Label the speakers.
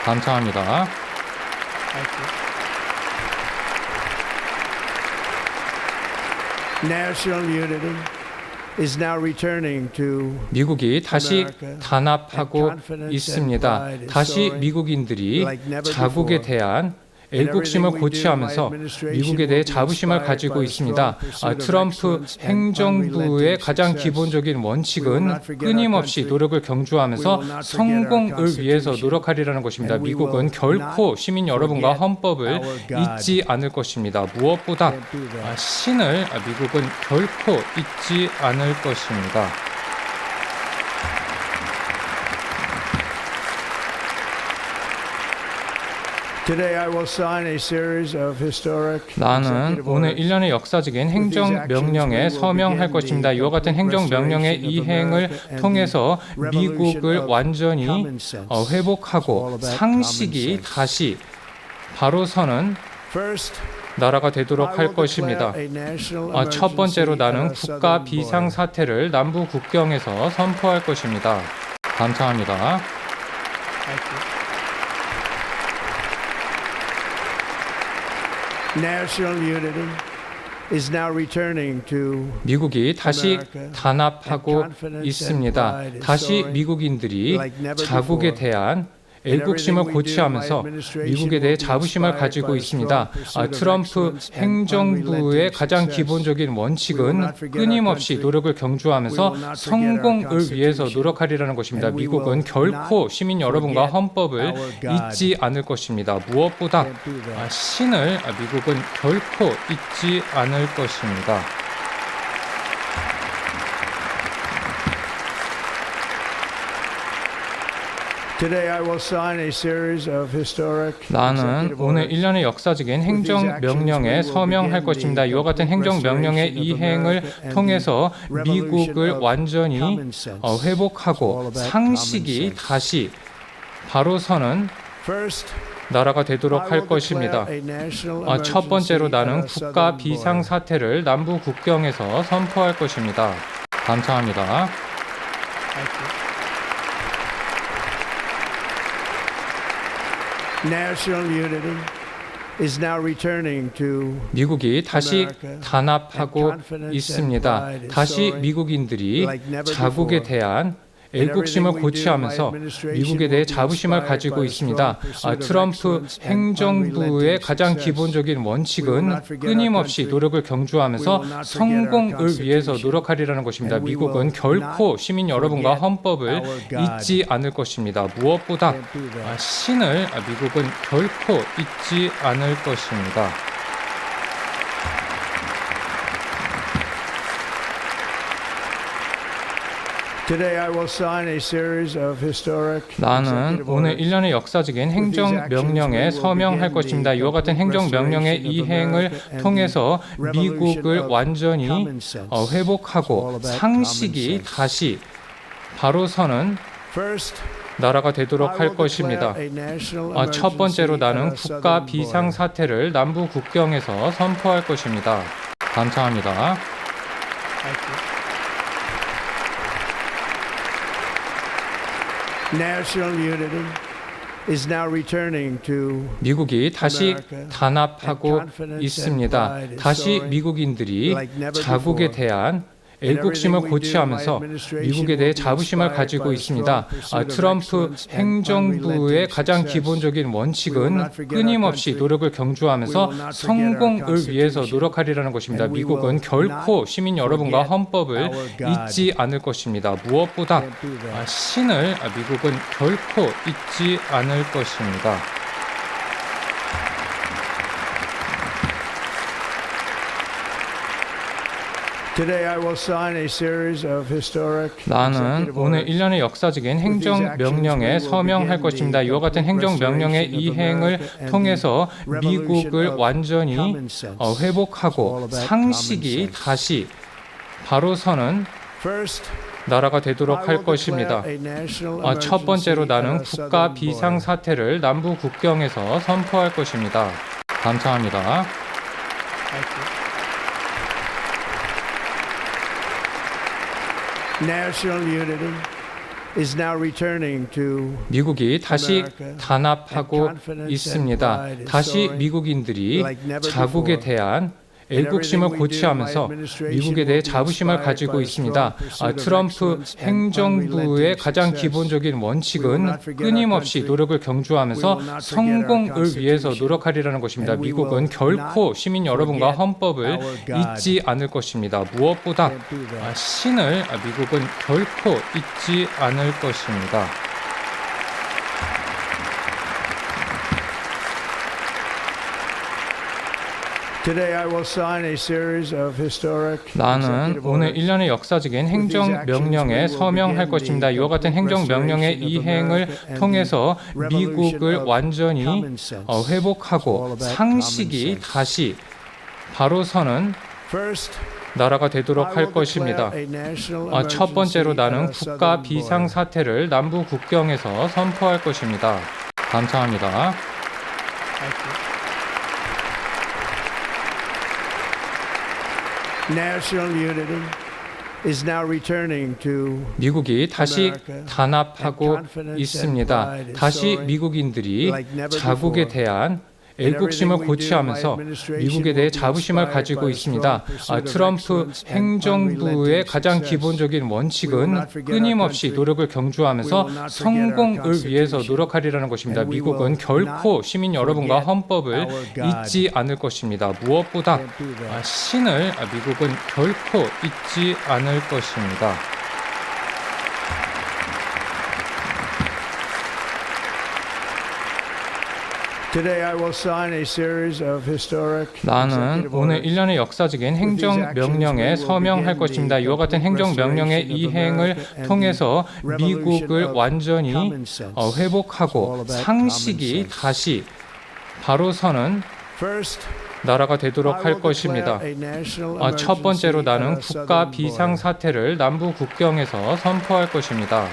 Speaker 1: 감사합니다.
Speaker 2: National unity is now returning to
Speaker 1: 미국이 다시 단합하고 있습니다. 다시 미국인들이 자국에 대한 애국심을 고취하면서 미국에 대해 자부심을 가지고 있습니다. 트럼프 행정부의 가장 기본적인 원칙은 끊임없이 노력을 경주하면서 성공을 위해서 노력하리라는 것입니다. 미국은 결코 시민 여러분과 헌법을 잊지 않을 것입니다. 무엇보다 신을 미국은 결코 잊지 않을 것입니다. 나는 오늘 일련의 역사적인 행정명령에 서명할 것입니다. 이와 같은 행정명령의 이행을 통해서 미국을 완전히 회복하고 상식이 다시 바로 서는 나라가 되도록 할 것입니다. 첫 번째로 나는 국가 비상사태를 남부 국경에서 선포할 것입니다. 감사합니다.
Speaker 2: National unity is now returning to
Speaker 1: 미국이 다시 단합하고 있습니다. 다시 미국인들이 자국에 대한 애국심을 고취하면서 미국에 대해 자부심을 가지고 있습니다. 트럼프 행정부의 가장 기본적인 원칙은 끊임없이 노력을 경주하면서 성공을 위해서 노력하리라는 것입니다. 미국은 결코 시민 여러분과 헌법을 잊지 않을 것입니다. 무엇보다 신을 미국은 결코 잊지 않을 것입니다. 나는 오늘 일련의 역사적인 행정명령에 서명할 것입니다. 이와 같은 행정명령의 이행을 통해서 미국을 완전히 회복하고 상식이 다시 바로 서는 나라가 되도록 할 것입니다. 첫 번째로 나는 국가 비상사태를 남부 국경에서 선포할 것입니다. 감사합니다.
Speaker 2: National unity is now returning to
Speaker 1: 미국이 다시 단합하고 있습니다. 다시 미국인들이 자국에 대한 애국심을 고취하면서 미국에 대해 자부심을 가지고 있습니다. 트럼프 행정부의 가장 기본적인 원칙은 끊임없이 노력을 경주하면서 성공을 위해서 노력하리라는 것입니다. 미국은 결코 시민 여러분과 헌법을 잊지 않을 것입니다. 무엇보다 신을 미국은 결코 잊지 않을 것입니다. 나는 오늘 일련의 역사적인 행정명령에 서명할 것입니다. 이와 같은 행정명령의 이행을 통해서 미국을 완전히 회복하고 상식이 다시 바로 서는 나라가 되도록 할 것입니다. 첫 번째로 나는 국가 비상사태를 남부 국경에서 선포할 것입니다. 감사합니다.
Speaker 2: National unity is now returning to
Speaker 1: 미국이 다시 단합하고 있습니다. 다시 미국인들이 자국에 대한 애국심을 고취하면서 미국에 대해 자부심을 가지고 있습니다. 트럼프 행정부의 가장 기본적인 원칙은 끊임없이 노력을 경주하면서 성공을 위해서 노력하리라는 것입니다. 미국은 결코 시민 여러분과 헌법을 잊지 않을 것입니다. 무엇보다 신을 미국은 결코 잊지 않을 것입니다. 나는 오늘 일련의 역사적인 행정명령에 서명할 것입니다. 이와 같은 행정명령의 이행을 통해서 미국을 완전히 회복하고 상식이 다시 바로 서는 나라가 되도록 할 것입니다. 첫 번째로 나는 국가 비상사태를 남부 국경에서 선포할 것입니다. 감사합니다.
Speaker 2: National unity is now returning to
Speaker 1: 미국이 다시 단합하고 있습니다. 다시 미국인들이 자국에 대한 애국심을 고취하면서 미국에 대해 자부심을 가지고 있습니다. 트럼프 행정부의 가장 기본적인 원칙은 끊임없이 노력을 경주하면서 성공을 위해서 노력하리라는 것입니다. 미국은 결코 시민 여러분과 헌법을 잊지 않을 것입니다. 무엇보다 신을 미국은 결코 잊지 않을 것입니다.
Speaker 2: Today I will sign a series of historic
Speaker 1: 나는
Speaker 2: executive
Speaker 1: 오늘
Speaker 2: orders.
Speaker 1: 일련의 역사적인 행정명령에 서명할 것입니다. 이와 같은 행정명령의 이행을 통해서 미국을 완전히 회복하고 상식이 다시 바로 서는
Speaker 2: First,
Speaker 1: 나라가
Speaker 2: I
Speaker 1: 되도록
Speaker 2: will
Speaker 1: 할 것입니다.
Speaker 2: declare a national
Speaker 1: 첫 번째로
Speaker 2: emergency
Speaker 1: 나는
Speaker 2: at our
Speaker 1: 국가
Speaker 2: southern border.
Speaker 1: 비상사태를 남부 국경에서 선포할 것입니다. 감사합니다.
Speaker 2: National unity is now returning to
Speaker 1: 미국이 다시 단합하고 있습니다. 다시 미국인들이 자국에 대한 애국심을 고취하면서 미국에 대해 자부심을 가지고 있습니다. 트럼프 행정부의 가장 기본적인 원칙은 끊임없이 노력을 경주하면서 성공을 위해서 노력하리라는 것입니다. 미국은 결코 시민 여러분과 헌법을 잊지 않을 것입니다. 무엇보다 신을 미국은 결코 잊지 않을 것입니다.
Speaker 2: Today I will sign a series of historic
Speaker 1: 나는
Speaker 2: executive
Speaker 1: 오늘
Speaker 2: orders.
Speaker 1: 일련의 역사적인 행정명령에 서명할 것입니다. 이와 같은 행정명령의 이행을 통해서 미국을 완전히 회복하고 상식이 다시 바로 서는
Speaker 2: First,
Speaker 1: 나라가
Speaker 2: I
Speaker 1: 되도록
Speaker 2: will
Speaker 1: 할
Speaker 2: declare
Speaker 1: 것입니다.
Speaker 2: a national
Speaker 1: 첫 번째로
Speaker 2: emergency at
Speaker 1: 나는
Speaker 2: our
Speaker 1: 국가
Speaker 2: southern border.
Speaker 1: 비상사태를 남부 국경에서 선포할 것입니다.